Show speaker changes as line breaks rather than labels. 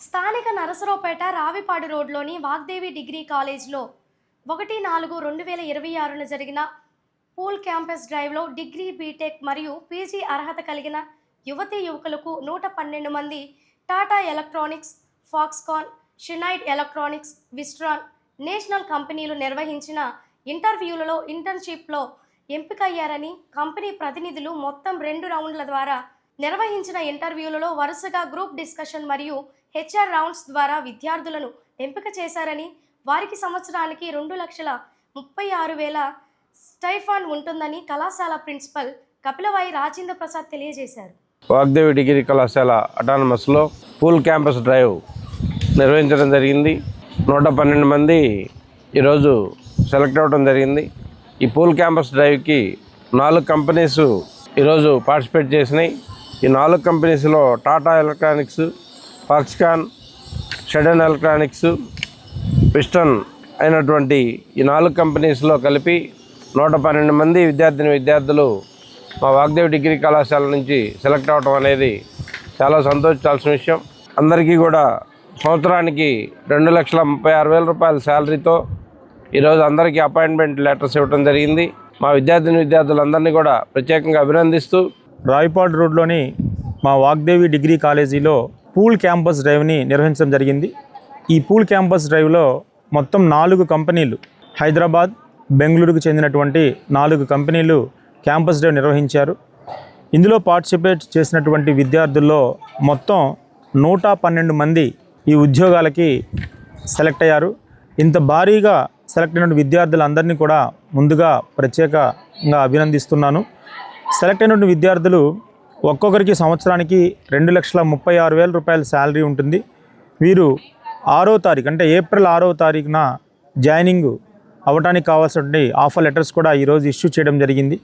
స్థానిక నరసరావుపేట రావిపాడు రోడ్లోని వాగ్దేవి డిగ్రీ కాలేజ్లో 1/4/2026న జరిగిన పూల్ క్యాంపస్ డ్రైవ్లో డిగ్రీ బీటెక్ మరియు పీజీ అర్హత కలిగిన యువతీ యువకులకు 112 మంది Tata Electronics, Foxconn, Schneider Electronics, Wistron national కంపెనీలు నిర్వహించిన ఇంటర్వ్యూలలో ఇంటర్న్షిప్లో ఎంపికయ్యారని కంపెనీ ప్రతినిధులు మొత్తం 2 రౌండ్ల ద్వారా నిర్వహించిన ఇంటర్వ్యూలలో వరుసగా గ్రూప్ డిస్కషన్ మరియు హెచ్ఆర్ రౌండ్స్ ద్వారా విద్యార్థులను ఎంపిక చేశారని, వారికి సంవత్సరానికి 2,36,000 స్టైఫండ్ ఉంటుందని కళాశాల ప్రిన్సిపల్ కపిలవాయి రాజేంద్ర ప్రసాద్ తెలియజేశారు.
వాగ్దేవి డిగ్రీ కళాశాల అటానమస్లో పూల్ క్యాంపస్ డ్రైవ్ నిర్వహించడం జరిగింది. 112 మంది ఈరోజు సెలెక్ట్ అవ్వడం జరిగింది. ఈ పూల్ క్యాంపస్ డ్రైవ్కి 4 కంపెనీస్ ఈరోజు పార్టిసిపేట్ చేసినాయి. ఈ 4 కంపెనీస్లో టాటా ఎలక్ట్రానిక్స్, ఫాక్స్కాన్, షెడన్ ఎలక్ట్రానిక్స్, విస్టన్ అయినటువంటి ఈ 4 కంపెనీస్లో కలిపి 112 మంది విద్యార్థులు మా వాగ్దేవి డిగ్రీ కళాశాల నుంచి సెలెక్ట్ అవ్వడం అనేది చాలా సంతోషించాల్సిన విషయం. అందరికీ కూడా సంవత్సరానికి 2,36,000 రూపాయల శాలరీతో ఈరోజు అందరికీ అపాయింట్మెంట్ లెటర్స్ ఇవ్వడం జరిగింది. మా విద్యార్థులందరినీ కూడా ప్రత్యేకంగా అభినందిస్తూ
రావిపాడు రోడ్లోని మా వాగ్దేవి డిగ్రీ కాలేజీలో పూల్ క్యాంపస్ డ్రైవ్ని నిర్వహించడం జరిగింది. ఈ పూల్ క్యాంపస్ డ్రైవ్లో మొత్తం 4 కంపెనీలు, హైదరాబాద్, బెంగళూరుకు చెందినటువంటి 4 కంపెనీలు క్యాంపస్ డ్రైవ్ నిర్వహించారు. ఇందులో పార్టిసిపేట్ చేసినటువంటి విద్యార్థుల్లో మొత్తం 112 మంది ఈ ఉద్యోగాలకి సెలెక్ట్ అయ్యారు. ఇంత భారీగా సెలెక్ట్ అయిన విద్యార్థులందరినీ కూడా ముందుగా ప్రత్యేకంగా అభినందిస్తున్నాను. సెలెక్ట్ అయిన విద్యార్థులు ఒక్కొక్కరికి సంవత్సరానికి 2,36,000 రూపాయల శాలరీ ఉంటుంది. వీరు 6వ తారీఖు అంటే ఏప్రిల్ 6వ తారీఖున జాయినింగ్ అవ్వడానికి కావాల్సినటువంటి ఆఫర్ లెటర్స్ కూడా ఈరోజు ఇష్యూ చేయడం జరిగింది.